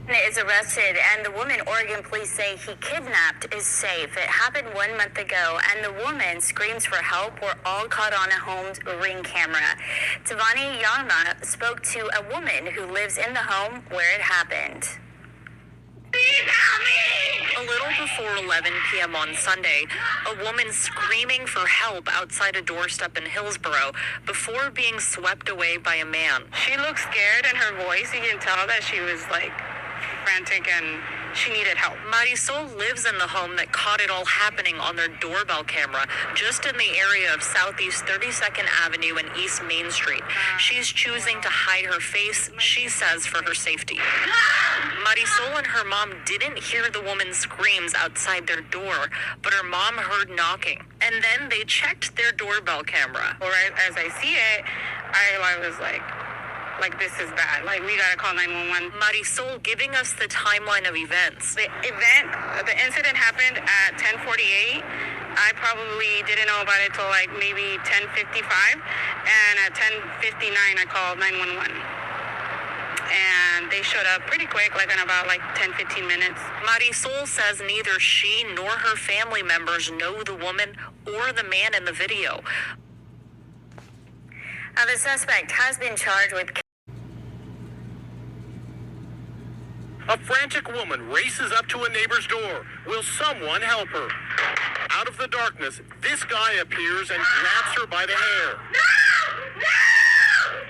Is arrested, and the woman Oregon police say he kidnapped is safe. It happened 1 month ago, and the woman's screams for help were all caught on a home's Ring camera. Tavani Yarma spoke to a woman who lives in the home where it happened. A little before 11 p.m. on Sunday, a woman screaming for help outside a doorstep in Hillsborough before being swept away by a man. She looked scared, and her voice, you can tell that she was like frantic and she needed help. Marisol lives in the home that caught it all happening on their doorbell camera, just in the area of Southeast 32nd Avenue and East Main Street. She's choosing to hide her face, she says, for her safety. Marisol and her mom didn't hear the woman's screams outside their door, but her mom heard knocking. And then they checked their doorbell camera. Right as I see it, I was like, this is bad. Like, we gotta call 911. Marisol giving us the timeline of events. The incident happened at 10:48. I probably didn't know about it till like maybe 10:55. And at 10:59, I called 911. And they showed up pretty quick, like in about 10-15 minutes. Marisol says neither she nor her family members know the woman or the man in the video. Now, the suspect has been charged with... A frantic woman races up to a neighbor's door. Will someone help her? Out of the darkness, this guy appears and grabs her by the hair. No! No!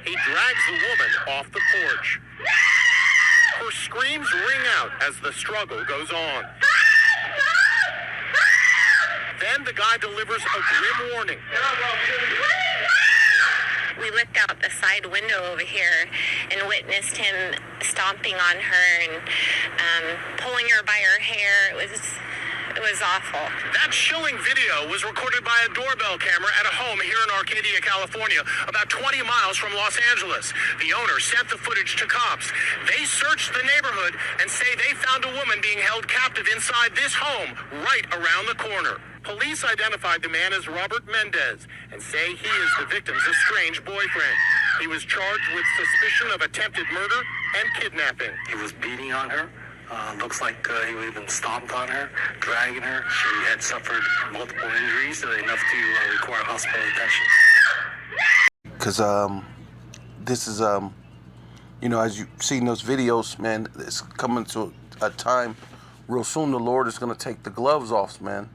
He drags the woman off the porch. Her screams ring out as the struggle goes on. Then the guy delivers a grim warning. We looked out the side window over here and witnessed him stomping on her and pulling her by her hair. It was awful. That chilling video was recorded by a doorbell camera at a home here in Arcadia, California, about 20 miles from Los Angeles. The owner sent the footage to cops. They searched the neighborhood and say they found a woman being held captive inside this home right around the corner. Police identified the man as Robert Mendez and say he is the victim's estranged boyfriend. He was charged with suspicion of attempted murder and kidnapping. He was beating on her. Looks like he even stomped on her, dragging her. She had suffered multiple injuries, enough to require hospital attention. Because this is, as you've seen those videos, man, it's coming to a time real soon. The Lord is going to take the gloves off, man.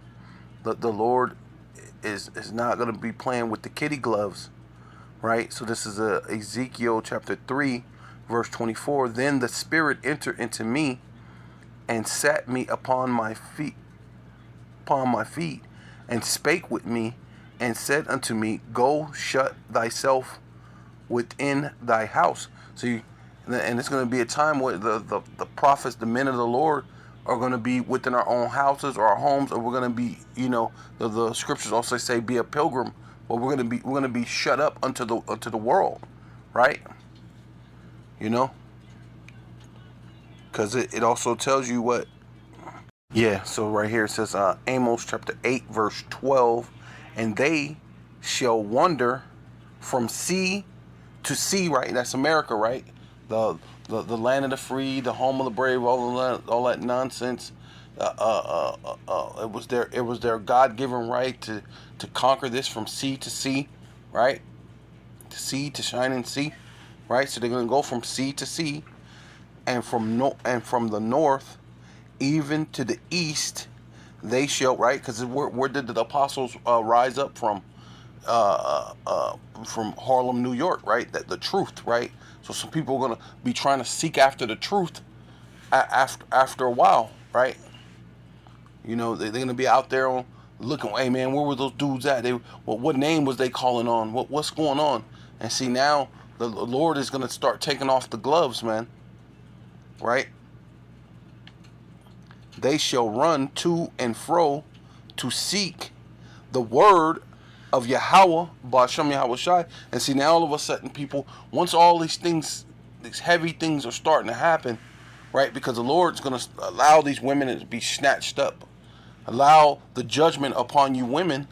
The Lord is not going to be playing with the kiddie gloves, right? So this is Ezekiel chapter 3, verse 24. Then the Spirit entered into me and sat me upon my feet, and spake with me, and said unto me, Go shut thyself within thy house. See, and it's going to be a time where the prophets, the men of the Lord, are going to be within our own houses or our homes, or we're going to be, the scriptures also say, be a pilgrim. But we're going to be shut up unto the world, right? Because it also tells you what. Yeah, so right here it says Amos chapter 8 verse 12, and they shall wander from sea to sea, right? That's America, right? The land of the free, the home of the brave, all that nonsense. It was their God-given right to conquer this from sea to sea, right? To sea to shining sea, right? So they're gonna go from sea to sea, and from the north, even to the east, they shall, right? Because where did the apostles rise up from? From Harlem, New York, right? The truth, right? So some people are gonna be trying to seek after the truth after a while, right? They're gonna be out there looking. Hey man, where were those dudes at? What name was they calling on? What's going on? And see, now the Lord is gonna start taking off the gloves, man. Right? They shall run to and fro to seek the word of Yahweh, Ba'ashem Yahweh Shai. And see, now all of a sudden, people, once all these things, these heavy things are starting to happen, right? Because the Lord's going to allow these women to be snatched up. Allow the judgment upon you women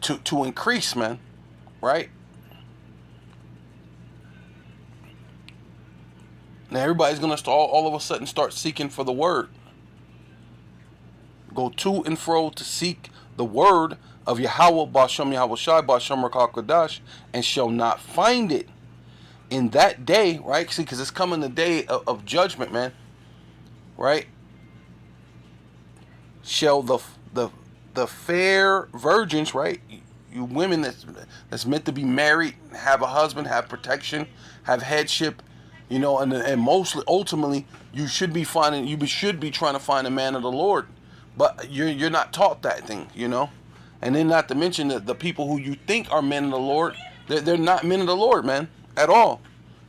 to increase, man. Right? Now everybody's gonna start all of a sudden start seeking for the word. Go to and fro to seek the word of Yahweh Bashem Yahweh Shai Bashem Rakakadash, and shall not find it. In that day, right? See, because it's coming the day of judgment, man. Right? Shall the fair virgins, right? You women that's meant to be married, have a husband, have protection, have headship, you know, and mostly ultimately you should be trying to find a man of the Lord, but you're not taught that thing, you know. And then not to mention that the people who you think are men of the Lord, they're not men of the Lord, man, at all,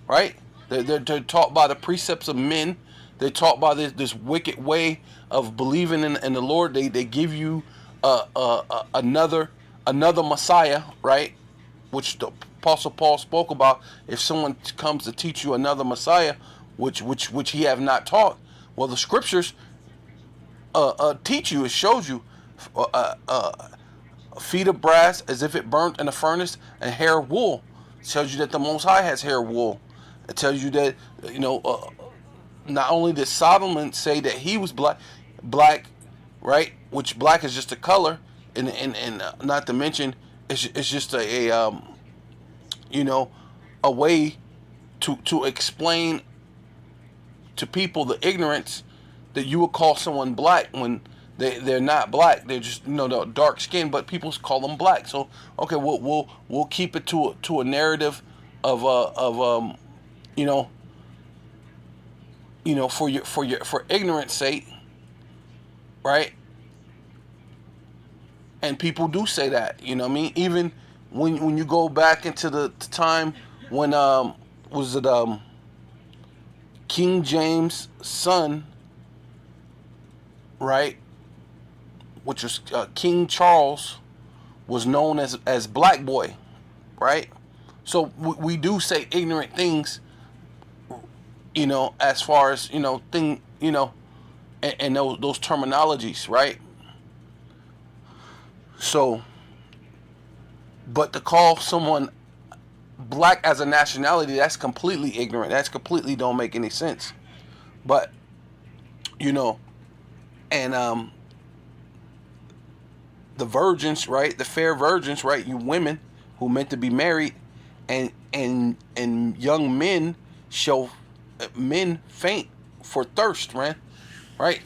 right? They're taught by the precepts of men. They're taught by this wicked way of believing in the Lord. They give you another Messiah, right? Which the Apostle Paul spoke about. If someone comes to teach you another Messiah, which he have not taught, well, the scriptures teach you. It shows you feet of brass as if it burnt in a furnace, and hair of wool. It tells you that the Most High has hair of wool. It tells you that, you know, not only did Solomon say that he was black, right? Which black is just a color, and not to mention it's just a you know, a way to explain to people the ignorance that you would call someone black when they're not black. They're just, you know, dark skin, but people call them black. So okay, we'll keep it to a narrative of for ignorance sake, right? And people do say that, you know what I mean? Even when you go back into the time when King James' son, right, which was King Charles, was known as Black Boy, right? So we do say ignorant things, you know, as far as, you know, and those terminologies, right? So, but to call someone black as a nationality, that's completely ignorant. That's completely don't make any sense. But, you know, and the virgins, right? The fair virgins, right? You women who meant to be married, and young men men faint for thirst, man. Right?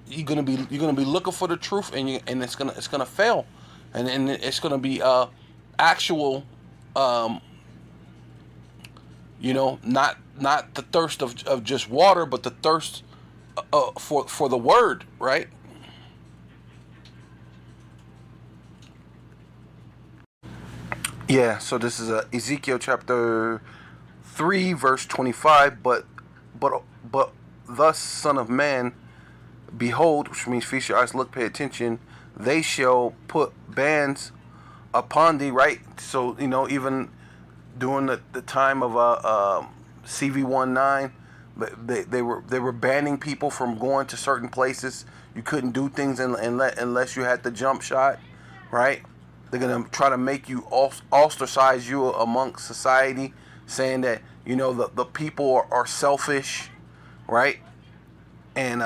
You're gonna be looking for the truth, and it's gonna fail, and it's gonna be actual, you know, not the thirst of just water, but the thirst for the word, right? Yeah. So this is Ezekiel chapter 3, verse 25. But thus, Son of Man, behold, which means feast your eyes, look, pay attention. They shall put bands upon thee, right? So, you know, even during the time of CV19, they were banning people from going to certain places. You couldn't do things unless you had the jump shot, right? They're gonna try to make you ostracize you amongst society, saying that, you know, the people are selfish, right? And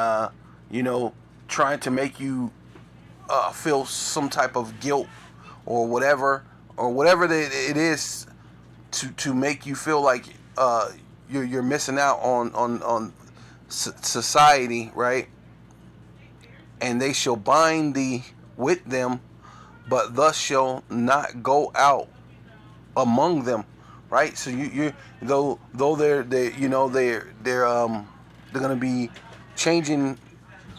you know, trying to make you feel some type of guilt or whatever it is to make you feel like you're missing out on society, right? And they shall bind thee with them, but thus shall not go out among them, right? So you though they're you know they're gonna be changing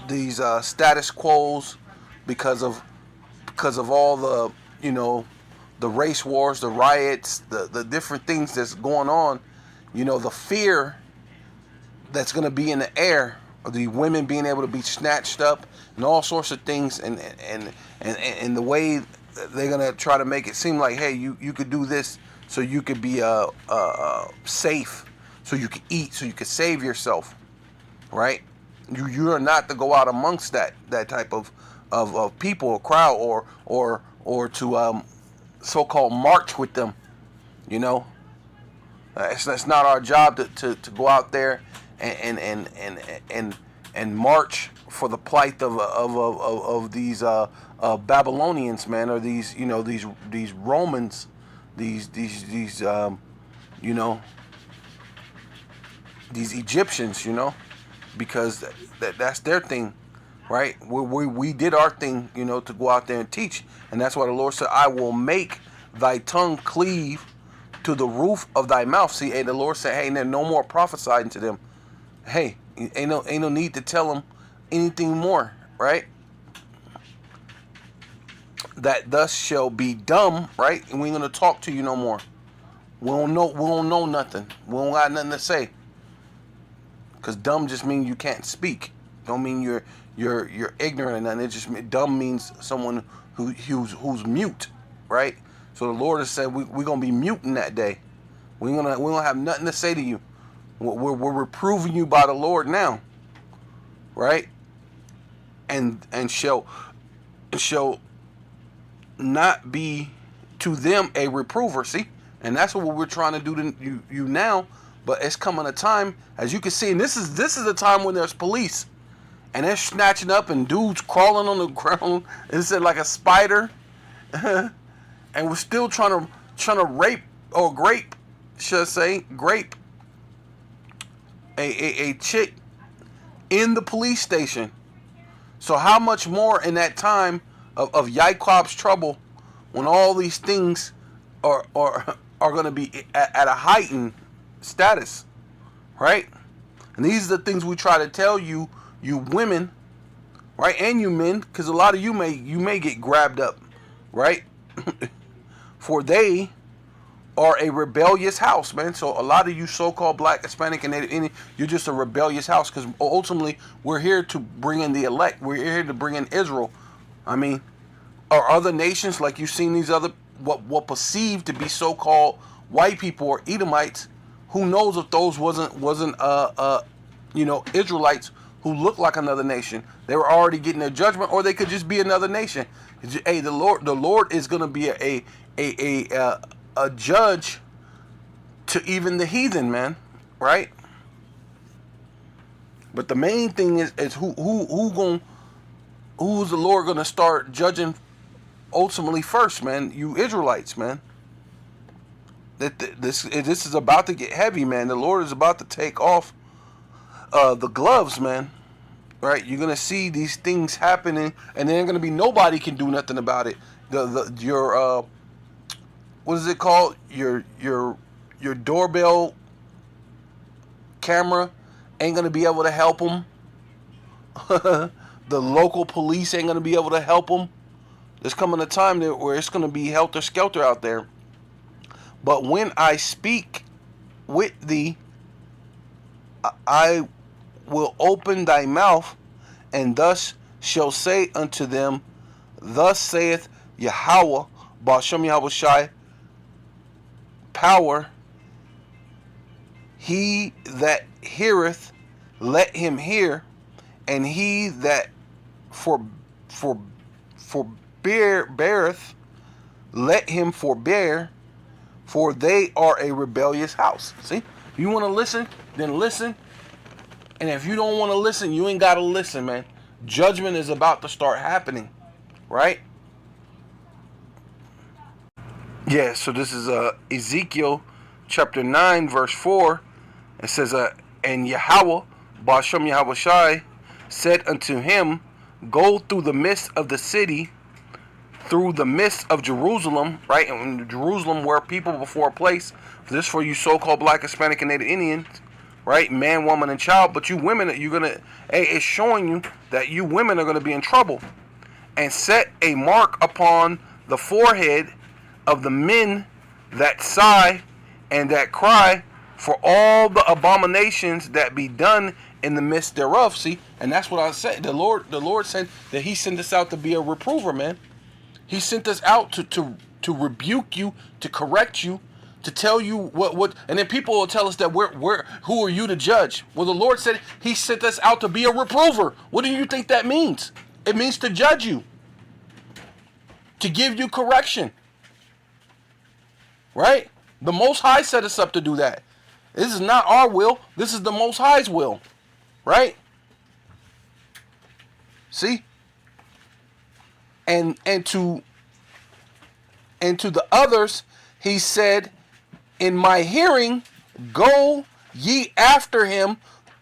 these status quos because of all the, you know, the race wars, the riots, the different things that's going on, you know, the fear that's going to be in the air of the women being able to be snatched up and all sorts of things, and the way they're going to try to make it seem like, hey, you could do this so you could be safe, so you could eat, so you could save yourself, right? You are not to go out amongst that type of people or crowd, or to so-called march with them, you know. It's not our job to go out there and march for the plight of these Babylonians, man, or these these Romans, these these Egyptians, because that's their thing, right? We did our thing, to go out there and teach, and that's why the Lord said, "I will make thy tongue cleave to the roof of thy mouth." See, and the Lord said, "Hey, no more prophesying to them. Hey, ain't no need to tell them anything more, right? That thus shall be dumb, right? And we ain't gonna talk to you no more. We don't know nothing. We don't got nothing to say. Cause dumb just means you can't speak. Don't mean you're ignorant or nothing. It just dumb means someone who's mute, right? So the Lord has said we're gonna be mute in that day. We don't have nothing to say to you. We're reproving you by the Lord now, right? And shall not be to them a reprover. See, and that's what we're trying to do to you now. But it's coming a time, as you can see, and this is a time when there's police, and they're snatching up and dudes crawling on the ground. It's like a spider, and we're still trying to rape or grape, should I say, grape a chick in the police station. So how much more in that time of Yacob's trouble, when all these things are going to be at a heightened status, right? And these are the things we try to tell you women, right, and you men, because a lot of you may get grabbed up, right? For they are a rebellious house, man. So a lot of you so-called Black, Hispanic, and Native Indian, you're just a rebellious house, because ultimately we're here to bring in the elect. We're here to bring in Israel. I mean, are other nations, like you've seen these other what perceived to be so-called white people or Edomites, who knows if those wasn't Israelites who looked like another nation? They were already getting their judgment, or they could just be another nation. Hey, the Lord is going to be a judge to even the heathen, man, right? But the main thing is who's the Lord going to start judging ultimately first, man? You Israelites, man. This is about to get heavy, man. The Lord is about to take off the gloves, man. Right? You're gonna see these things happening, and there ain't gonna be nobody can do nothing about it. Your what is it called? Your doorbell camera ain't gonna be able to help them. The local police ain't gonna be able to help them. There's coming a time where it's gonna be helter skelter out there. But when I speak with thee, I will open thy mouth, and thus shall say unto them, thus saith Yahweh, Ba'ashem Yahweh Shai, power, he that heareth, let him hear, and he that forbeareth, let him forbear, for they are a rebellious house. See? If you want to listen, then listen. And if you don't want to listen, you ain't got to listen, man. Judgment is about to start happening, right? Yeah, so this is Ezekiel chapter 9, verse 4. It says, and Yahweh, Ba'ashem Yahweh Shai, said unto him, go through the midst of the city, through the midst of Jerusalem, right? And Jerusalem were people before a place. This for you so-called Black, Hispanic, and Native Indians, right? Man, woman, and child. But you women, it's showing you that you women are gonna be in trouble. And set a mark upon the forehead of the men that sigh and that cry for all the abominations that be done in the midst thereof. See, and that's what I said. The Lord said that He sent us out to be a reprover, man. He sent us out to rebuke you, to correct you, to tell you what, and then people will tell us that who are you to judge? Well, the Lord said He sent us out to be a reprover. What do you think that means? It means to judge you, to give you correction, right? The Most High set us up to do that. This is not our will. This is the Most High's will. Right? See? And to the others, he said, in my hearing, go ye after him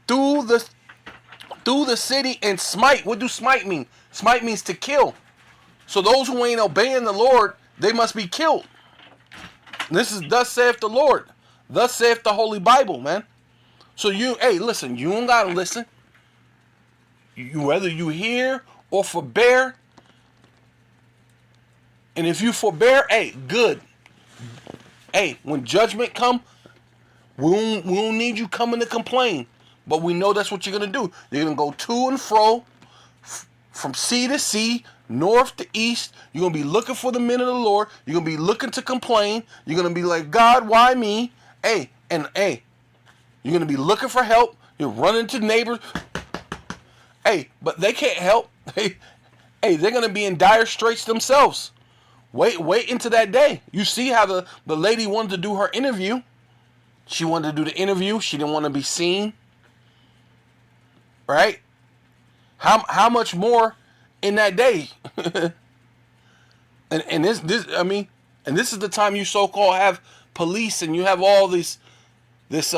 through the city and smite. What do smite mean? Smite means to kill. So those who ain't obeying the Lord, they must be killed. This is thus saith the Lord. Thus saith the Holy Bible, man. So listen, you don't gotta listen. Whether you hear or forbear, and if you forbear, good. When judgment come, we don't need you coming to complain. But we know that's what you're going to do. You're going to go to and fro, from sea to sea, north to east. You're going to be looking for the men of the Lord. You're going to be looking to complain. You're going to be like, God, why me? You're going to be looking for help. You're running to neighbors. But they can't help. They're going to be in dire straits themselves. Wait into that day. You see how the lady wanted to do her interview. She wanted to do the interview. She didn't want to be seen. Right? How much more in that day? and this is the time you so-called have police and you have all this this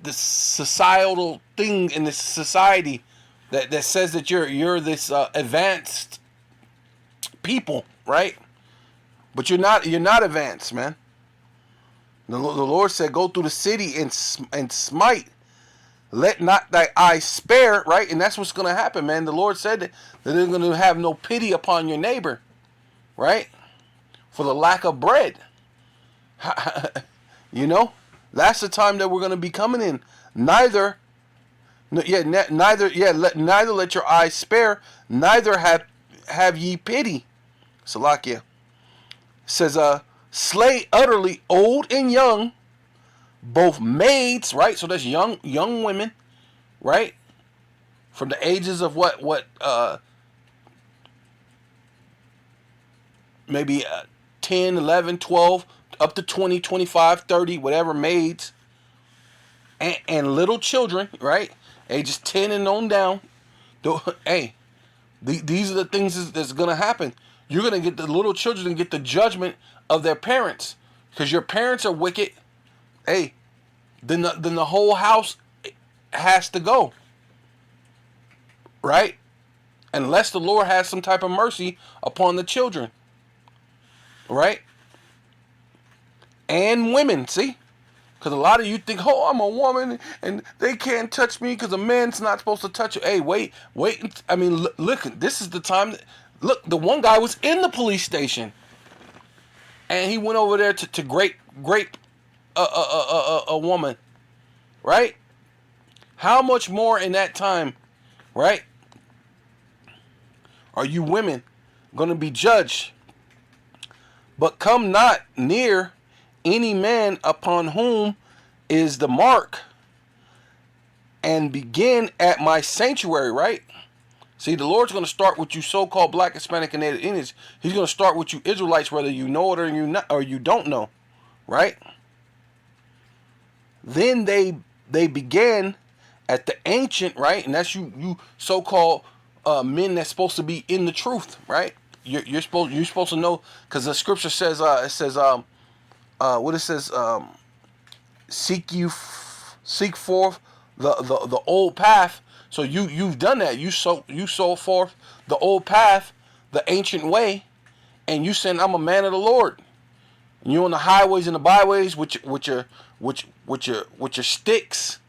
societal thing in this society that says that you're this advanced people, right? But you're not advanced, man. The Lord said, go through the city and smite. Let not thy eyes spare, right? And that's what's going to happen, man. The Lord said that they're going to have no pity upon your neighbor, right? For the lack of bread. That's the time that we're going to be coming in. Neither let your eyes spare, neither have ye pity. Salakia. Says, slay utterly old and young, both maids, right? So that's young women, right? From the ages of maybe 10, 11, 12, up to 20, 25, 30, whatever, maids. And little children, right? Ages 10 and on down. These are the things that's going to happen. You're going to get the little children and get the judgment of their parents. Because your parents are wicked. Then the whole house has to go. Right? Unless the Lord has some type of mercy upon the children. Right? And women, see? Because a lot of you think, oh, I'm a woman and they can't touch me because a man's not supposed to touch you. Hey, wait. I mean, look, this is the time. Look, the one guy was in the police station. And he went over there to grape a woman. Right? How much more in that time, right, are you women going to be judged? But come not near any man upon whom is the mark, and begin at my sanctuary, right? See, the Lord's going to start with you so-called Black, Hispanic, and Native Indians. He's going to start with you Israelites, whether you know it or you don't know, right? Then they began at the ancient, right? And that's you so-called men that's supposed to be in the truth, right? You're supposed to know, because the scripture says seek forth the old path. So you've done that. You sow forth the old path, the ancient way, and you saying, I'm a man of the Lord. And you're on the highways and the byways with your sticks,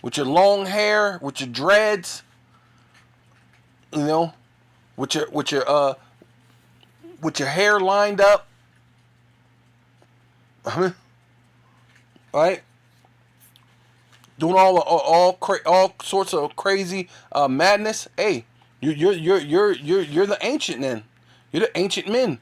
with your long hair, with your dreads, with your hair lined up. Right? Doing all sorts of crazy madness. Hey, you're the ancient men. You're the ancient men,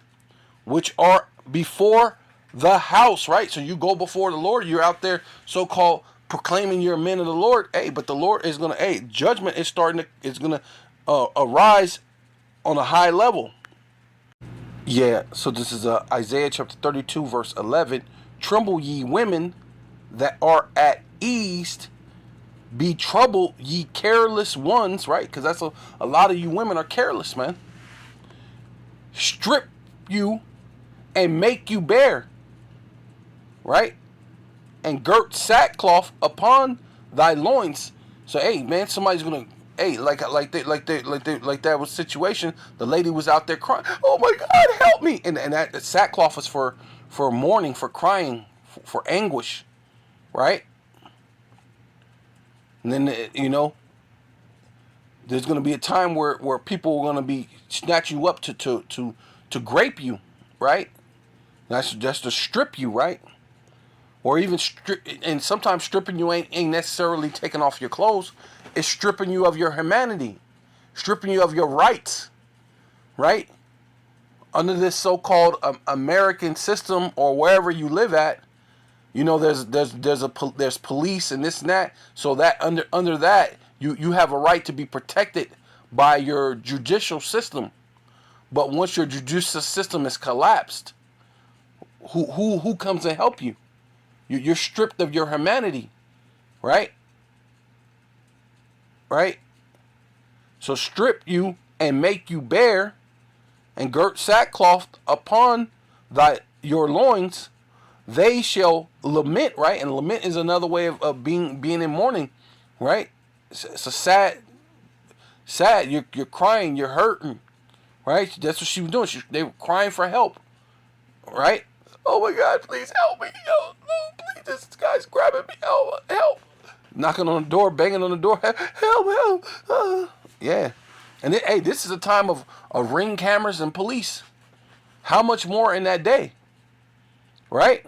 which are before the house, right? So you go before the Lord. You're out there so-called proclaiming you're men of the Lord. Hey, but the Lord is gonna. Judgment is gonna arise on a high level, Yeah, so this is Isaiah chapter 32, verse 11. Tremble ye women that are at ease, be troubled ye careless ones, right? Because that's a lot of you women are careless, man. Strip you and make you bare, right? And girt sackcloth upon thy loins. So hey, man, somebody's gonna like that was situation. The lady was out there crying. Oh my God, help me! And that sackcloth is for mourning, for crying, for anguish, right? And then there's gonna be a time where people are gonna be snatch you up to grape you, right? That's just to strip you, right? Or even and sometimes stripping you ain't necessarily taking off your clothes. It's stripping you of your humanity, stripping you of your rights, right? Under this so-called American system or wherever you live at, there's police and this and that. So that under that, you have a right to be protected by your judicial system. But once your judicial system is collapsed, who comes to help you? You're stripped of your humanity, right? Right? So strip you and make you bare, and girt sackcloth upon your loins. They shall lament, right? And lament is another way of being in mourning, right? It's a sad. You're crying, you're hurting, right? That's what she was doing. They were crying for help, right? Oh my God, please help me! Oh, no, please, this guy's grabbing me. Oh, help! Knocking on the door, banging on the door. Help! Yeah. And then, hey, this is a time of ring cameras and police. How much more in that day? Right?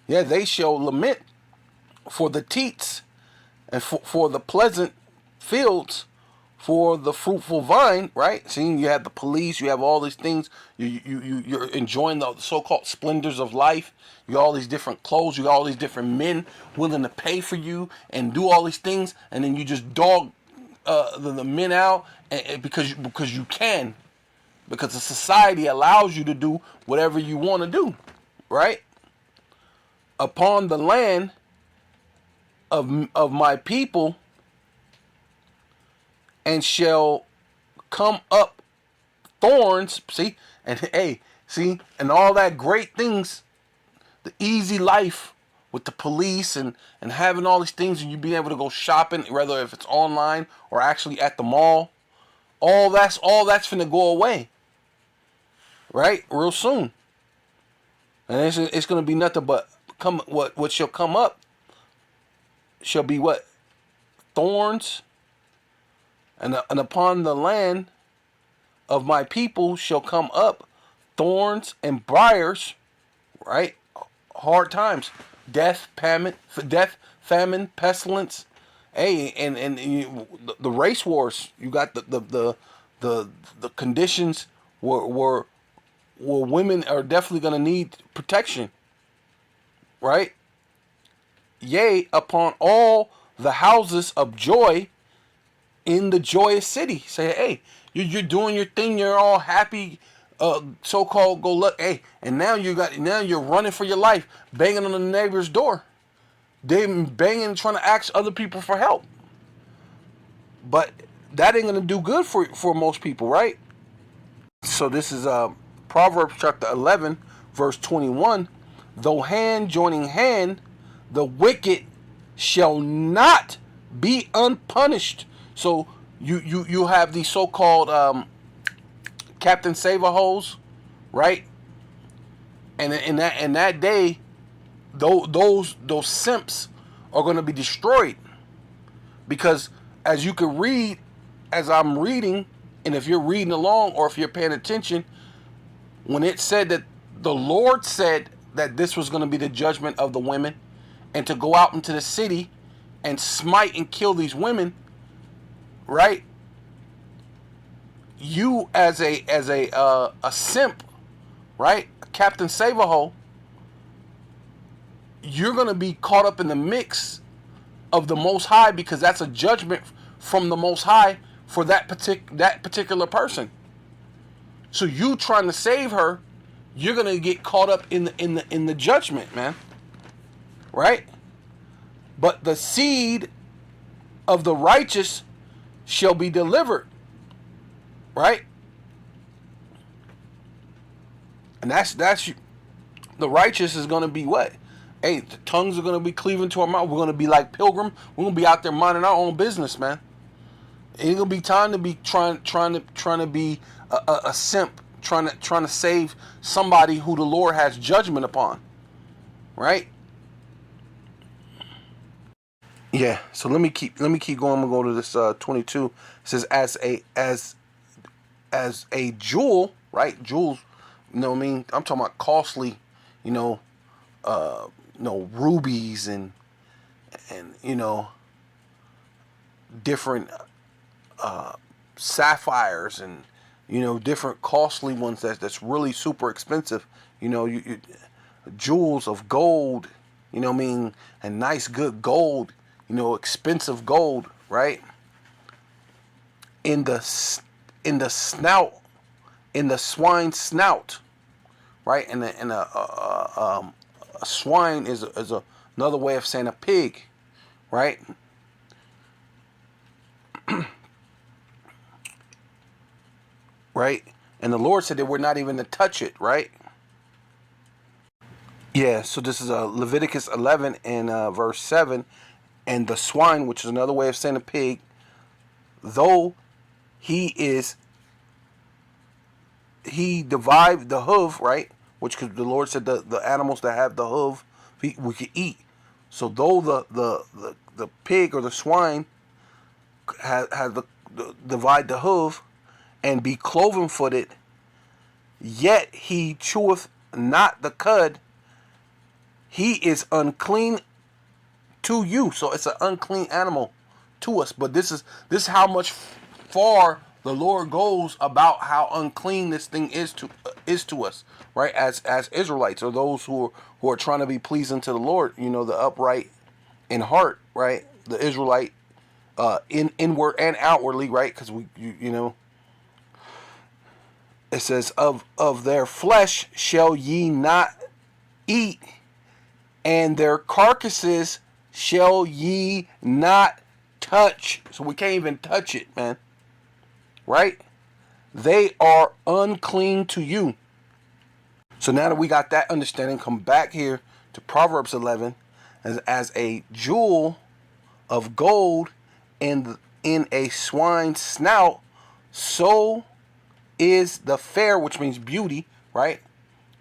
Yeah, they shall lament for the teats and for the pleasant fields, for the fruitful vine, right? Seeing you have the police, you have all these things. You're enjoying the so-called splendors of life. You got all these different clothes. You got all these different men willing to pay for you and do all these things, and then you just dog the men out because you can, because the society allows you to do whatever you want to do, right? Upon the land of my people, and shall come up thorns. See, and hey, see, and all that great things, the easy life with the police and having all these things, and you being able to go shopping, whether if it's online or actually at the mall. All that's finna go away, right? Real soon, and it's gonna be nothing but what shall come up shall be what? Thorns. And upon the land of my people shall come up thorns and briars, right? Hard times, death, famine, pestilence. Hey, and the race wars. You got the conditions where women are definitely gonna need protection, right? Yea, upon all the houses of joy in the joyous city. Say, hey, you're doing your thing. You're all happy, so-called go luck. Hey, and now you're running for your life, banging on the neighbor's door. They banging, trying to ask other people for help. But that ain't gonna do good for most people, right? So this is Proverbs chapter 11, verse 21. Though hand joining hand, the wicked shall not be unpunished. So you have these so-called Captain Save-A-Holes, right? And in that day, those simps are going to be destroyed, because as you can read, as I'm reading, and if you're reading along or if you're paying attention, when it said that the Lord said that this was going to be the judgment of the women, and to go out into the city and smite and kill these women, right? You as a simp, right? Captain Save-A-Hole, you're gonna be caught up in the mix of the Most High, because that's a judgment from the Most High for that particular person. So you trying to save her, you're gonna get caught up in the judgment, man. Right? But the seed of the righteous shall be delivered. Right? And that's the righteous is gonna be what? Hey, the tongues are gonna be cleaving to our mouth. We're gonna be like Pilgrim. We're gonna be out there minding our own business, man. It ain't gonna be time to be trying to be a simp, trying to save somebody who the Lord has judgment upon, right? Yeah. So let me keep going. I'm gonna go to this 22. It says as a jewel, right? Jewels, you know what I mean? I'm talking about costly, rubies and different sapphires and different costly ones that's really super expensive. You jewels of gold, and nice good gold, expensive gold, right? In the snout, in the swine's snout, right? And a swine is another way of saying a pig, right? Right? And the Lord said that we're not even to touch it, right? Yeah, so this is Leviticus 11 and verse 7. And the swine, which is another way of saying a pig, though he divide the hoof, right? Which cause the Lord said the animals that have the hoof we could eat. So though the pig or the swine has divide the hoof and be cloven footed, yet he cheweth not the cud, he is unclean to you. So it's an unclean animal to us. But this is how much far the Lord goes about how unclean this thing is to us, right? As Israelites, or those who are trying to be pleasing to the Lord, the upright in heart, right? The Israelite inward and outwardly, right? Because it says of their flesh shall ye not eat, and their carcasses shall ye not touch. So we can't even touch it, man. Right? They are unclean to you. So now that we got that understanding, come back here to Proverbs 11 as a jewel of gold in a swine's snout, so is the fair, which means beauty, right?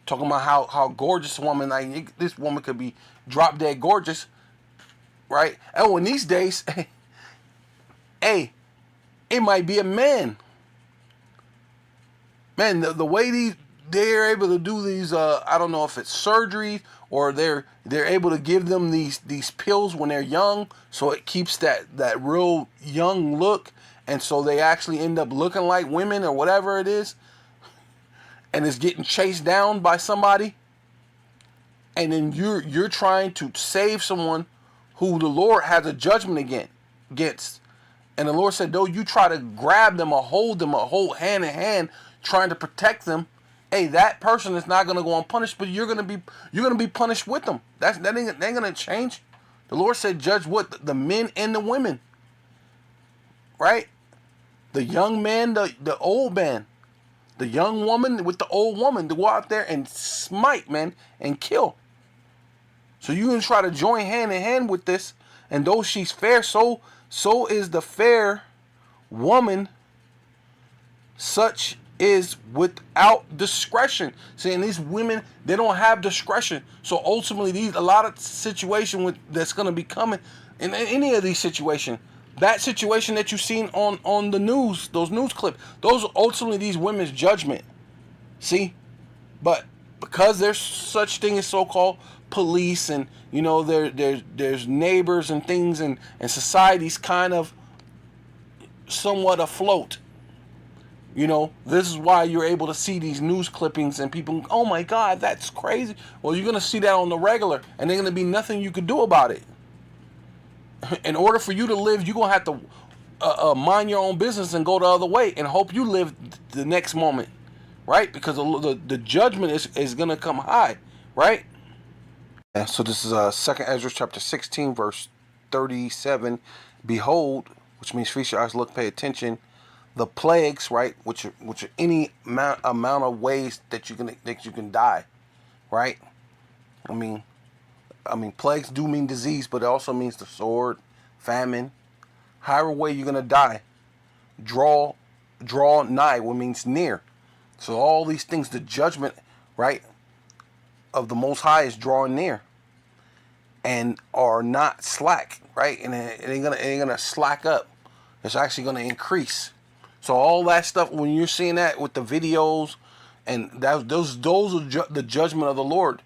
Talking about how gorgeous a woman, like this woman could be drop dead gorgeous, right? Oh, in these days, hey, it might be a man. Man, the way they're able to do these, I don't know if it's surgery or they're able to give them these pills when they're young, so it keeps that real young look, and so they actually end up looking like women or whatever it is, and it's getting chased down by somebody, and then you're trying to save someone who the Lord has a judgment against. And the Lord said, though you try to grab them or hold hand in hand, trying to protect them, hey, that person is not gonna go unpunished, but you're gonna be punished with them. That ain't gonna change. The Lord said, judge what? The men and the women. Right? The young man, the old man. The young woman with the old woman, to go out there and smite, man, and kill. So you can try to join hand in hand with this, and though she's fair, so is the fair woman. Such is without discretion. Saying these women, they don't have discretion. So ultimately, a lot of situation that's going to be coming in any of these situations. That situation that you've seen on the news, those news clips, those are ultimately these women's judgment. See? But because there's such thing as so-called police, and there's neighbors and things, and society's kind of somewhat afloat. This is why you're able to see these news clippings and people, oh my God, that's crazy. Well, you're going to see that on the regular, and there's going to be nothing you could do about it. In order for you to live, you're going to have to mind your own business and go the other way and hope you live the next moment, right? Because the judgment is going to come high, right? And so this is 2nd Ezra chapter 16 verse 37. Behold, which means feast your eyes, look, pay attention. The plagues, right, which are any amount of ways that you can die, right? I mean, plagues do mean disease, but it also means the sword, famine, however way you're gonna die. Draw nigh, what means near. So all these things, the judgment, right, of the Most High is drawing near, and are not slack, right? And it ain't gonna slack up. It's actually gonna increase. So all that stuff, when you're seeing that with the videos, and those are the judgment of the Lord.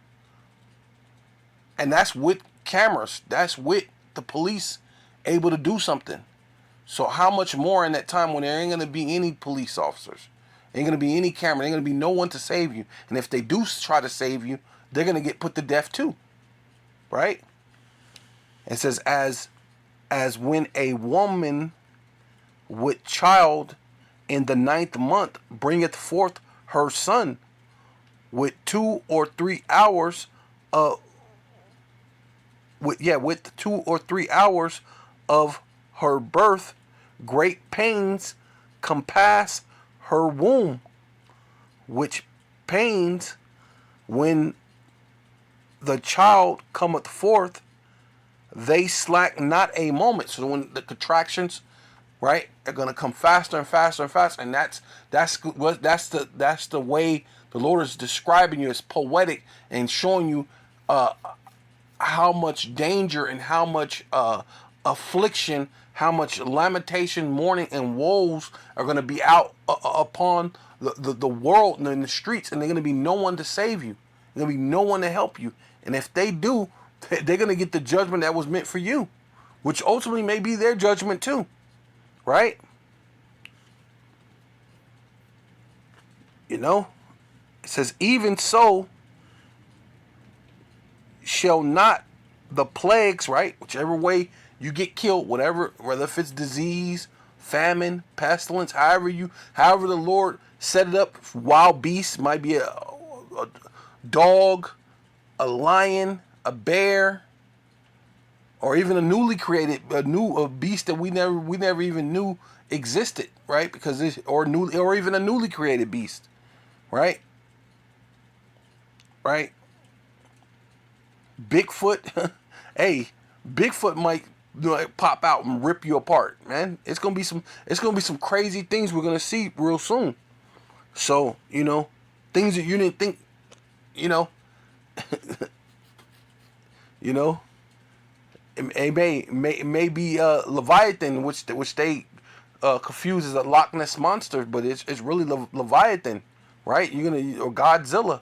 And that's with cameras. That's with the police able to do something. So how much more in that time when there ain't going to be any police officers? Ain't going to be any camera. Ain't going to be no one to save you. And if they do try to save you, they're going to get put to death too. Right? It says, as when a woman with child in the 9th month bringeth forth her son with 2 or 3 hours with 2 or 3 hours of her birth, great pains compass her womb, which pains when the child cometh forth, they slack not a moment. So when the contractions, right, are gonna come faster and faster and faster, and that's the way the Lord is describing you. It's poetic and showing you how much danger and how much affliction, how much lamentation, mourning, and woes are going to be out upon the world and in the streets, and there's going to be no one to save you. There's going to be no one to help you. And if they do, they're going to get the judgment that was meant for you, which ultimately may be their judgment too, right? You know, it says, even so shall not the plagues, right, whichever way you get killed, whether if it's disease, famine, pestilence, however the Lord set it up, wild beasts, might be a dog, a lion, a bear, or even a newly created a beast that we never even knew existed, right? Because or even a newly created beast, right? Right? Bigfoot, hey, Bigfoot might pop out and rip you apart, man. It's gonna be some crazy things we're gonna see real soon. So, things that you didn't think, it may be Leviathan, which they confuse as a Loch Ness monster, but it's really Leviathan, right? Or Godzilla,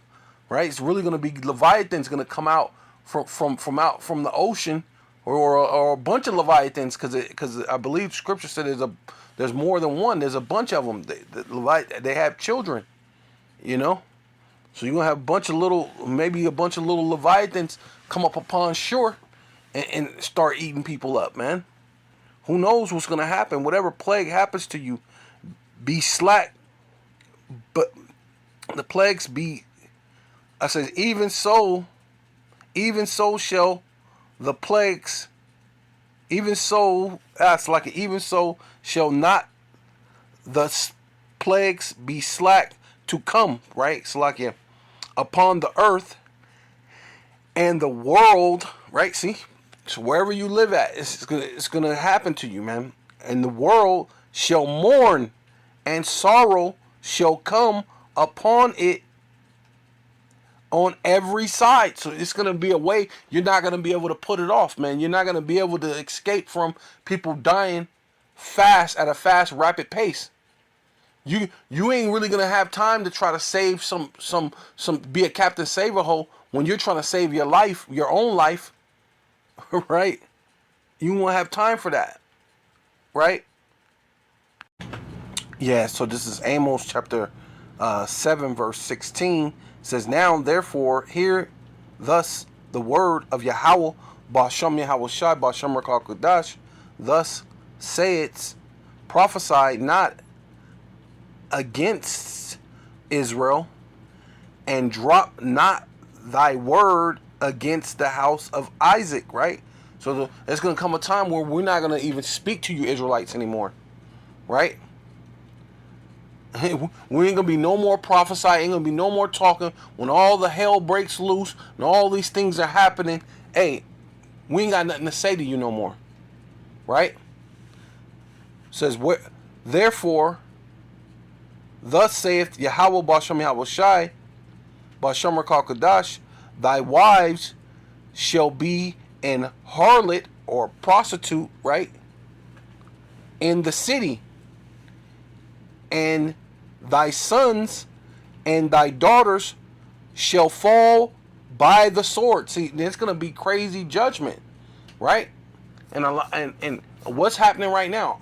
right? It's really gonna be Leviathan's gonna come out from out from the ocean, or a bunch of Leviathans, because I believe Scripture said there's more than one. There's a bunch of them. They have children, So you're gonna have maybe a bunch of little Leviathans come up upon shore and start eating people up, man. Who knows what's gonna happen? Whatever plague happens to you, be slack. But the plagues be. I said, even so shall the plagues. Even so shall not the plagues be slack to come, right? Salakia, upon the earth and the world, right? See, so wherever you live at, it's gonna happen to you, man. And the world shall mourn, and sorrow shall come upon it on every side. So it's gonna be a way you're not gonna be able to put it off, man. You're not gonna be able to escape from people dying at a fast, rapid pace. You ain't really gonna have time to try to save some be a Captain Save-A-Hole when you're trying to save your life, your own life, right? You won't have time for that, right? Yeah. So this is Amos chapter 7 verse 16. It says, now therefore hear thus the word of Yahweh, Ba'ashem Yahweh Shai, Ba'ashem Rakal Kudash. Thus saith prophesy not against Israel, and drop not thy word against the house of Isaac, right? So there's going to come a time where we're not going to even speak to you Israelites anymore, right? We ain't going to be no more prophesying, ain't going to be no more talking. When all the hell breaks loose and all these things are happening, hey, we ain't got nothing to say to you no more, right? Says, therefore, thus saith Yahweh Bashem Yahweh Shai, Bashem Rakal thy wives shall be an harlot or prostitute, right, in the city, and thy sons and thy daughters shall fall by the sword. See, there's going to be crazy judgment, right? And what's happening right now?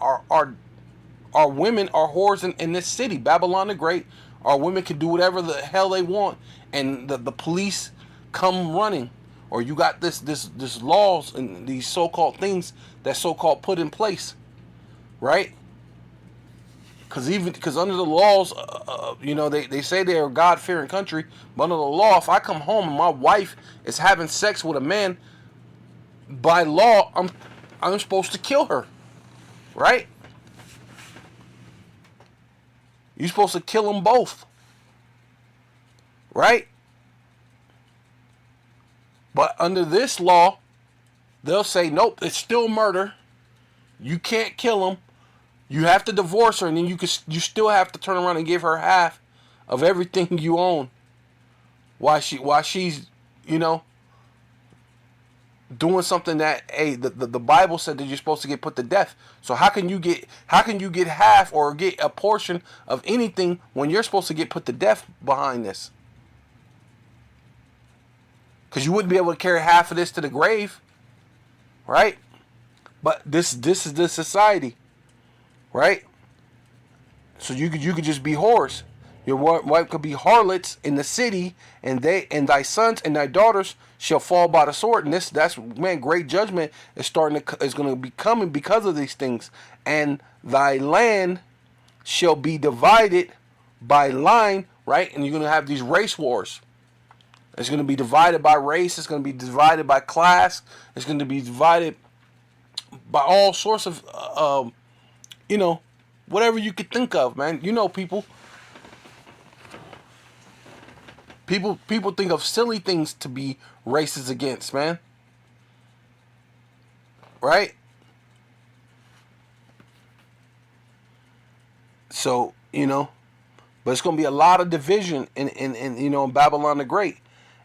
Our women are whores in this city, Babylon the Great. Our women can do whatever the hell they want, and the police come running. Or you got this laws and these so-called things that so-called put in place, right? Because under the laws, they say they're a God-fearing country, but under the law, if I come home and my wife is having sex with a man, by law, I'm supposed to kill her, right? You're supposed to kill them both, right? But under this law, they'll say, nope, it's still murder. You can't kill him. You have to divorce her, and then you still have to turn around and give her half of everything you own. While she's, doing something that, hey, the Bible said that you're supposed to get put to death. So how can you get half or get a portion of anything when you're supposed to get put to death behind this? Because you wouldn't be able to carry half of this to the grave, right? But this is the society, right? So you could just be whores. Your wife could be harlots in the city, and thy sons and thy daughters shall fall by the sword. And that's great judgment is going to be coming because of these things. And thy land shall be divided by line, right? And you're going to have these race wars. It's going to be divided by race. It's going to be divided by class. It's going to be divided by all sorts of, whatever you could think of, man. People think of silly things to be racist against, man. Right? So, but it's going to be a lot of division in Babylon the Great.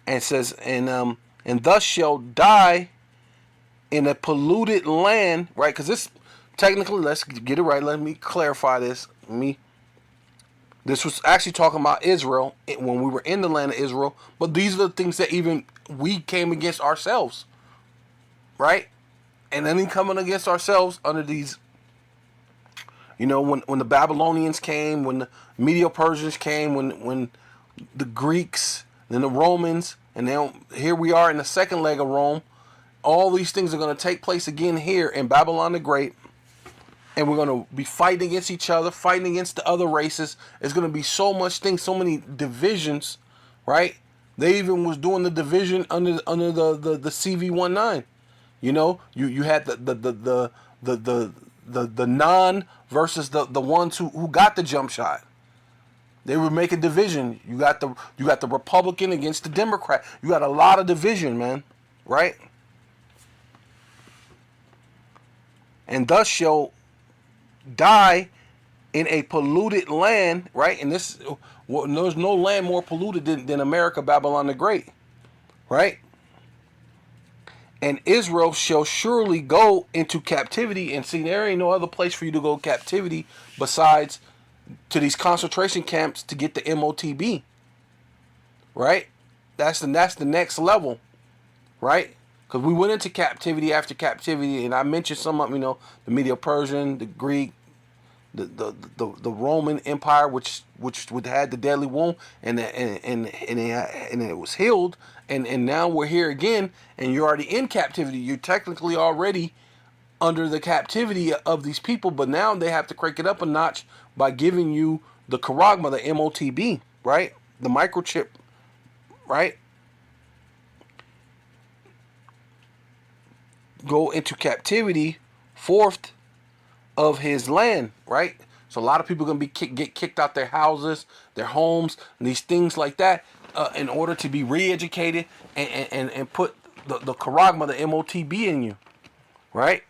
And it says, and thus shall die in a polluted land, right? Because this, technically, let's get it right. Let me clarify this. This was actually talking about Israel when we were in the land of Israel. But these are the things that even we came against ourselves, right? And then coming against ourselves under these, when the Babylonians came, when the Medo-Persians came, when the Greeks, then the Romans, and now here we are in the second leg of Rome. All these things are going to take place again here in Babylon the Great. And we're going to be fighting against each other, fighting against the other races. It's going to be so much things, so many divisions, right? They even was doing the division under the CV-19. You had the non versus the ones who got the jump shot. They were making division. You got the Republican against the Democrat. You got a lot of division, man, right? And thus shall die in a polluted land, right? And there's no land more polluted than America, Babylon the Great, right? And Israel shall surely go into captivity. And see, there ain't no other place for you to go captivity besides to these concentration camps to get the MOTB, right? That's the next level, right? Because we went into captivity after captivity, and I mentioned some of the Medo-Persian, the Greek, the Roman Empire, which had the deadly wound, and it was healed, and now we're here again, and you're already in captivity. You're technically already under the captivity of these people, but now they have to crank it up a notch by giving you the charagma, the MOTB, right? The microchip, right? Go into captivity, fourth of his land, right? So a lot of people are going to get kicked out their houses, their homes, and these things like that, in order to be re-educated and put the charagma, the MOTB in you, right?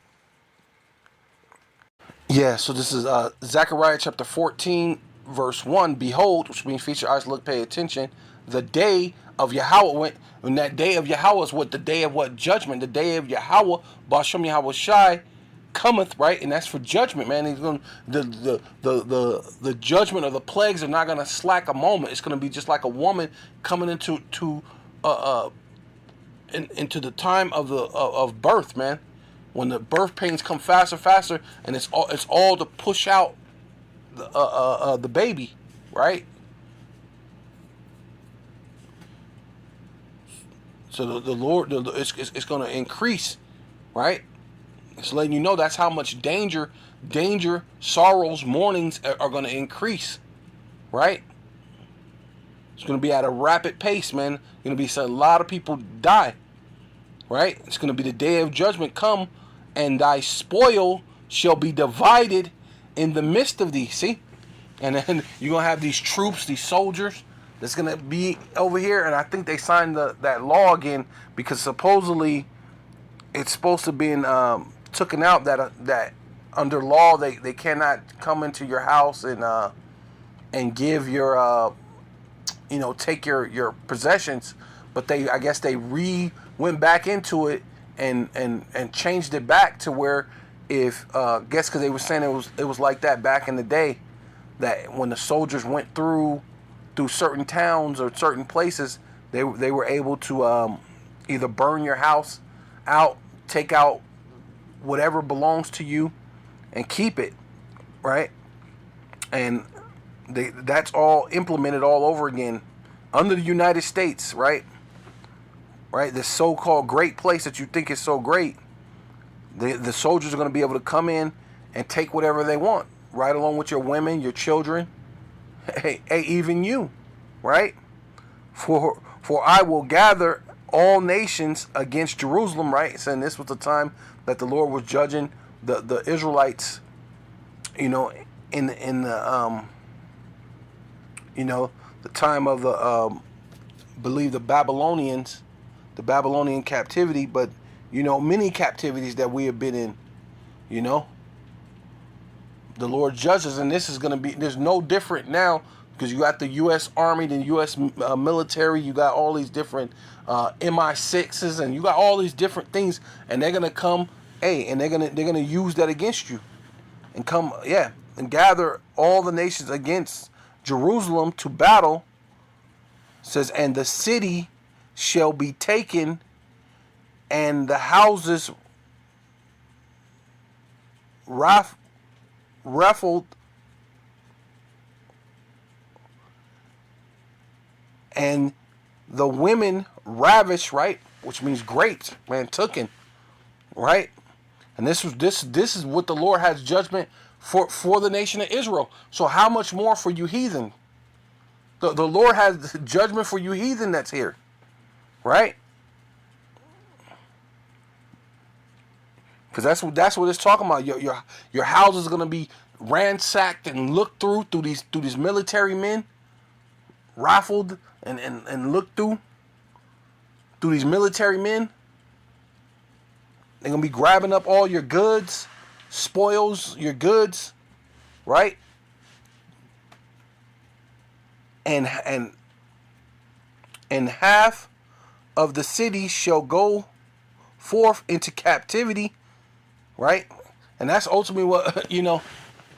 Yeah, so this is Zechariah chapter 14, verse 1. Behold, which means feature eyes, look, pay attention. The day of Yahweh when that day of Yahweh is what? The day of what? Judgment. The day of Yahweh, Bashem Yahweh Shai, cometh, right? And that's for judgment, man. He's going the judgment of the plagues are not gonna slack a moment. It's gonna be just like a woman coming into the time of birth, man. When the birth pains come faster, and it's all to push out the baby, right? So the Lord, it's going to increase, right? It's letting you know that's how much danger, sorrows, mournings are going to increase, right? It's going to be at a rapid pace, man. Going to be a lot of people die, right? It's going to be the day of judgment come, and thy spoil shall be divided in the midst of thee. See? And then you're going to have these troops, these soldiers, that's going to be over here. And I think they signed that law again because supposedly it's supposed to be taken out that under law they cannot come into your house and give your take your possessions. But I guess they went back into it and changed it back to where if guess because they were saying it was like that back in the day, that when the soldiers went through certain towns or certain places, they were able to either burn your house out, take out whatever belongs to you, and keep it, right? And that's all implemented all over again under the United States, right? Right, this so-called great place that you think is so great, the soldiers are going to be able to come in and take whatever they want, right along with your women, your children, hey, even you, right? For I will gather all nations against Jerusalem, right? And this was the time that the Lord was judging the Israelites, in the the time of the Babylonians. The Babylonian captivity, but many captivities that we have been in, the Lord judges, and this is going to be, there's no different now because you got the U.S. Army, the U.S. military, you got all these different MI6s, and you got all these different things, and they're going to come, and they're going to use that against you, and come, and gather all the nations against Jerusalem to battle. It says, and the city shall be taken, and the houses raffled, and the women ravished, right? Which means grapes, man, tooken, right? And this is what the Lord has judgment for the nation of Israel. So how much more for you heathen? The Lord has judgment for you heathen that's here. Right? Because that's what it's talking about. Your house is gonna be ransacked and looked through these military men, rifled and looked through these military men. They're gonna be grabbing up all your goods, spoils your goods, right? And half of the city shall go forth into captivity, right? And that's ultimately what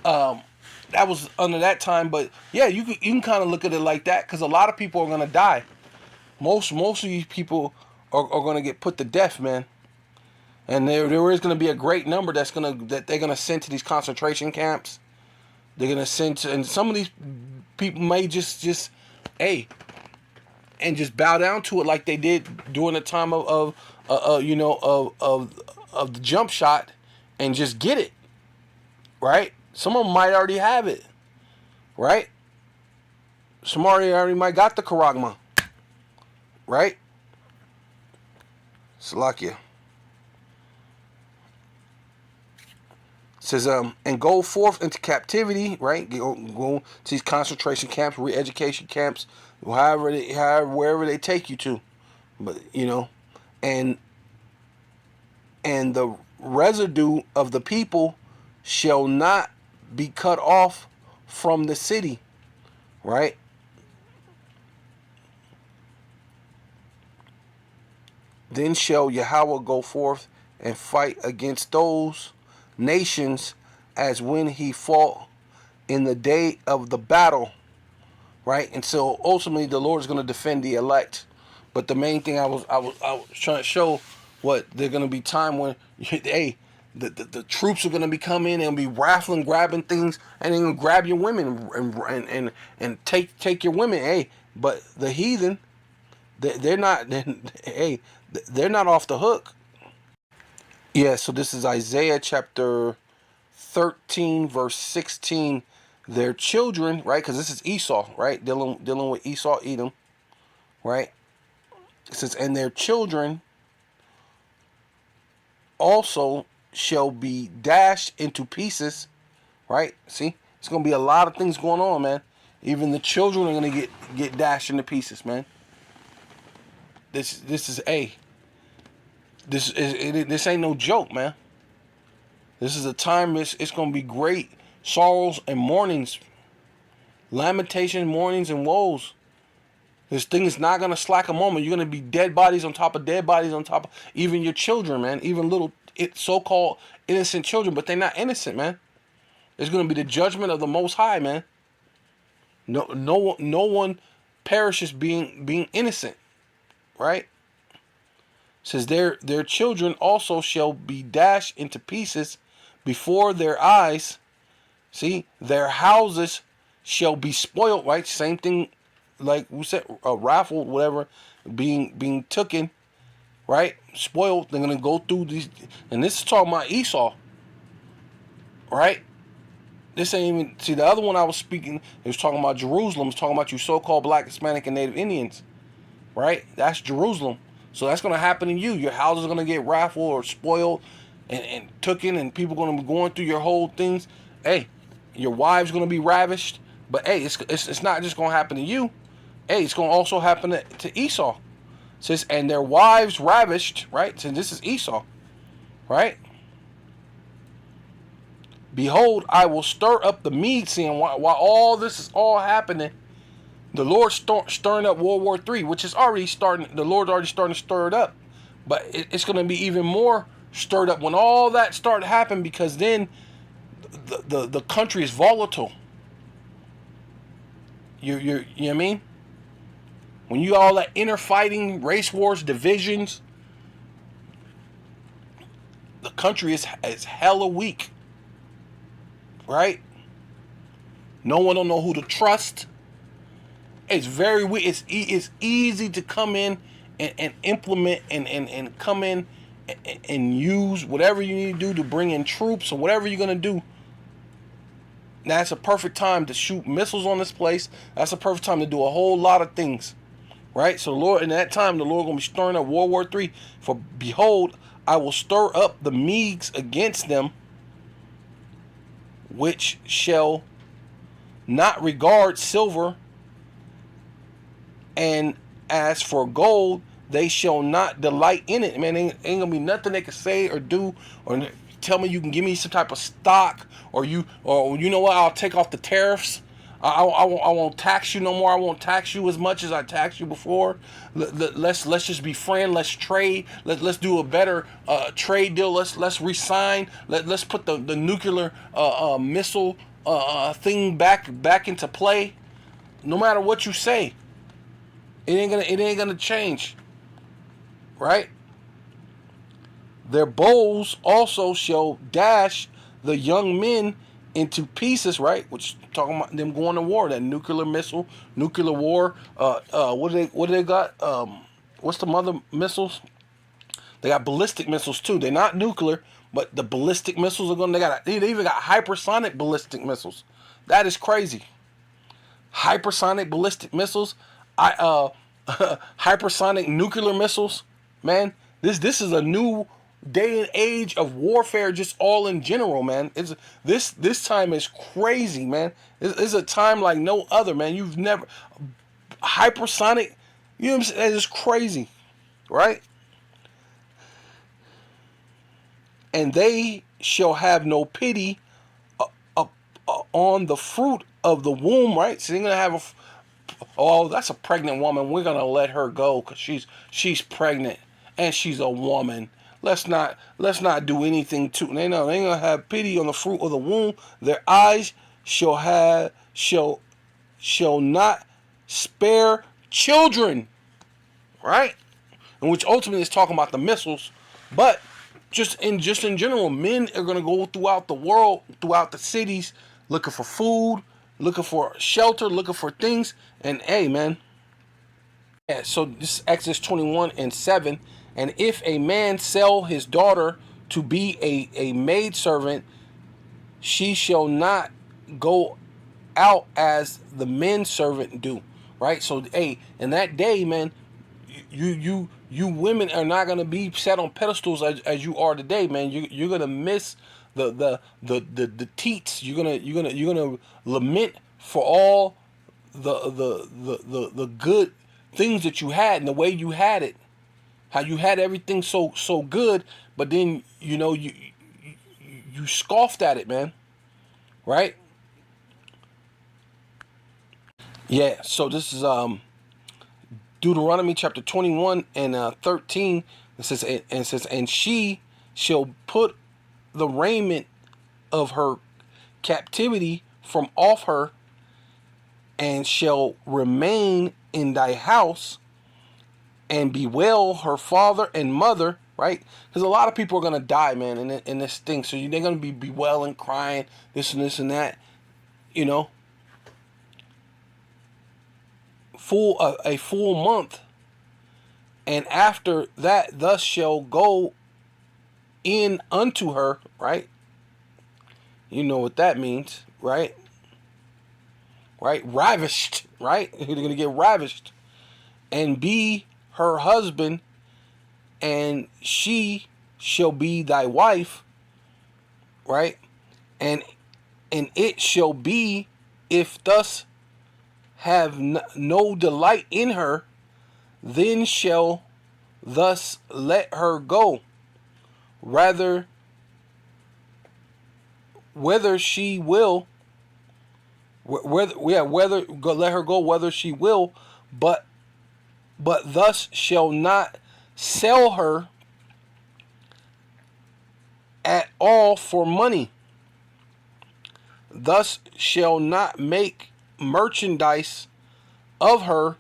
that was under that time. But yeah, you can kind of look at it like that because a lot of people are gonna die. Most of these people are gonna get put to death, man. And there is gonna be a great number that they're gonna send to these concentration camps. They're gonna send to, and some of these people may just and just bow down to it like they did during the time of the jump shot and just get it, right? Some of them might already have it, right? Some already might got the charagma, right? Salakia. Says, and go forth into captivity, right? Go to these concentration camps, re-education camps, wherever they take you to. But, and the residue of the people shall not be cut off from the city, right? Then shall Yahweh go forth and fight against those nations as when he fought in the day of the battle, right? And so ultimately the Lord is going to defend the elect. But the main thing I was trying to show, what they're going to be time when hey, the troops are going to be coming and be raffling, grabbing things, and they're going to grab your women and take your women. Hey, but the heathen, they're not. Hey, they're not off the hook. Yeah, so this is Isaiah chapter 13, verse 16. Their children, right? Because this is Esau, right? Dealing with Esau, Edom, right? It says, and their children also shall be dashed into pieces, right? See, it's gonna be a lot of things going on, man. Even the children are gonna get dashed into pieces, man. This is this ain't no joke, man. This is a time. It's gonna be great sorrows and mournings, lamentations, mournings, and woes. This thing is not gonna slack a moment. You're gonna be dead bodies on top of dead bodies on top of even your children, man. Even little so-called innocent children, but they're not innocent, man. It's gonna be the judgment of the Most High, man. No one perishes being innocent, right? It says their children also shall be dashed into pieces before their eyes. See, their houses shall be spoiled, right? Same thing, like we said, raffled, whatever, being taken, right? Spoiled. They're gonna go through these, and this is talking about Esau, right? This ain't even, see, the other one I was speaking, it was talking about Jerusalem. It's talking about you so-called Black, Hispanic, and Native Indians, right? That's Jerusalem. So that's gonna happen to you. Your house is gonna get raffled or spoiled and taken, and people gonna be going through your whole things. Hey, your wife's gonna be ravished. But hey, it's not just gonna happen to you. Hey, it's gonna also happen to Esau. It says, and their wives ravished, right? So this is Esau, right? Behold, I will stir up the Medes. Seeing while all this is all happening, the Lord's stirring up World War III, which is already starting. The Lord's already starting to stir it up, but it's going to be even more stirred up when all that started to happen, because then the country is volatile. You know what I mean? When you all that inner fighting, race wars, divisions, the country is hella weak, right? No one don't know who to trust. It's very weak. It's easy to come in and implement and come in and use whatever you need to do to bring in troops or whatever you're gonna do. That's a perfect time to shoot missiles on this place. That's a perfect time to do a whole lot of things, right? So the Lord, in that time, the Lord gonna be stirring up World War III. For behold, I will stir up the Medes against them, which shall not regard silver, and as for gold, they shall not delight in it. Man, ain't gonna be nothing they can say or do or tell me you can give me some type of stock, or you know what, I'll take off the tariffs. I won't tax you no more. I won't tax you as much as I taxed you before. Let's just be friends. Let's trade. Let's do a better trade deal. Let's resign. Let's put the nuclear missile thing back into play. No matter what you say, it ain't gonna change, right? Their bows also shall dash the young men into pieces, right? Which talking about them going to war, that nuclear war. What do they got? What's the mother missiles? They got ballistic missiles too. They're not nuclear, but the ballistic missiles are going. They even got hypersonic ballistic missiles. That is crazy. Hypersonic ballistic missiles, hypersonic nuclear missiles. Man, this is a new day and age of warfare, just all in general, man. It's this time is crazy, man. It's a time like no other, man. You've never hypersonic. You know what I'm saying? It's crazy, right? And they shall have no pity on the fruit of the womb, right? So they're gonna have that's a pregnant woman. We're gonna let her go because she's pregnant and she's a woman. Let's not do anything to. They know they ain't gonna have pity on the fruit of the womb. Their eyes shall not spare children, right? And which ultimately is talking about the missiles, but just in general, men are gonna go throughout the world, throughout the cities, looking for food, looking for shelter, looking for things. And hey, man. Yeah, so this is Exodus 21:7. And if a man sell his daughter to be a maidservant, she shall not go out as the men servant do. Right? So hey, in that day, man, you women are not gonna be set on pedestals as you are today, man. You're gonna miss the teats. You're gonna lament for all the good things that you had and the way you had it, how you had everything so good, but then you scoffed at it, man, right? Yeah. So this is Deuteronomy chapter 21 and 13. It says, and she shall put the raiment of her captivity from off her, and shall remain in thy house, and bewail her father and mother, right? Because a lot of people are gonna die, man, in this thing. So they're gonna be bewailing, crying, this and that, a full month, and after that, thus shall go in unto her, right? You know what that means, right? Right? Ravished, right? You're going to get ravished. And be her husband, and she shall be thy wife, right? And it shall be, if thus have no delight in her, then shall thus let her go, rather whether she will, let her go whether she will, but thus shall not sell her at all for money. Thus shall not make merchandise of her,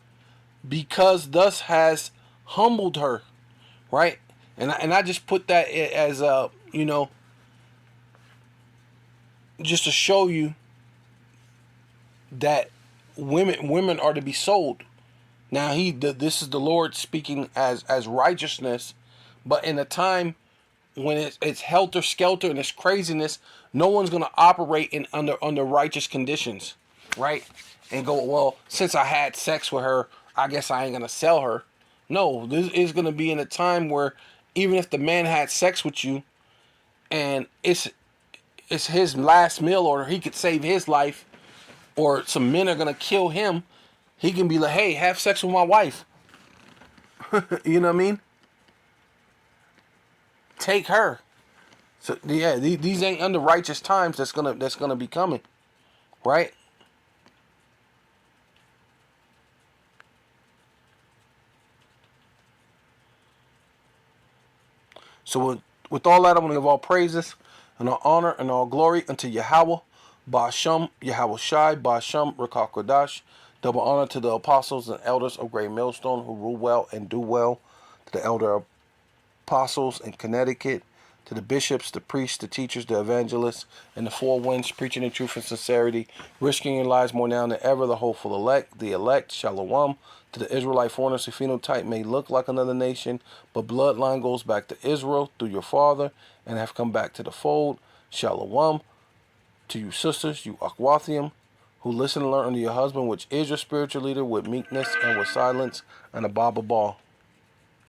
because thus has humbled her, right? And I just put that as just to show you that women are to be sold. Now this is the Lord speaking as righteousness, but in a time when it's helter skelter and it's craziness, no one's gonna operate in under righteous conditions, right? And go, well, since I had sex with her, I guess I ain't gonna sell her. No, this is gonna be in a time where even if the man had sex with you, and it's his last meal, or he could save his life, or some men are gonna kill him, he can be like, hey, have sex with my wife. You know what I mean? Take her. So yeah, these ain't under righteous times that's gonna be coming, right? So with all that, I'm gonna give all praises and all honor and all glory unto Yahweh, Ba'asham, Yahweh Shai, Ba'asham, Rakah Kodash. Double honor to the apostles and elders of Great Millstone who rule well and do well, to the elder apostles in Connecticut, to the bishops, the priests, the teachers, the evangelists, and the four winds, preaching in truth and sincerity, risking your lives more now than ever, the hopeful elect, the elect, Shalom, To the Israelite foreigners, the phenotype may look like another nation, but bloodline goes back to Israel through your father and have come back to the fold. Shalom. To you sisters, you Akwathium, who listen and learn under your husband, which is your spiritual leader, with meekness and with silence, and a Baba Ball.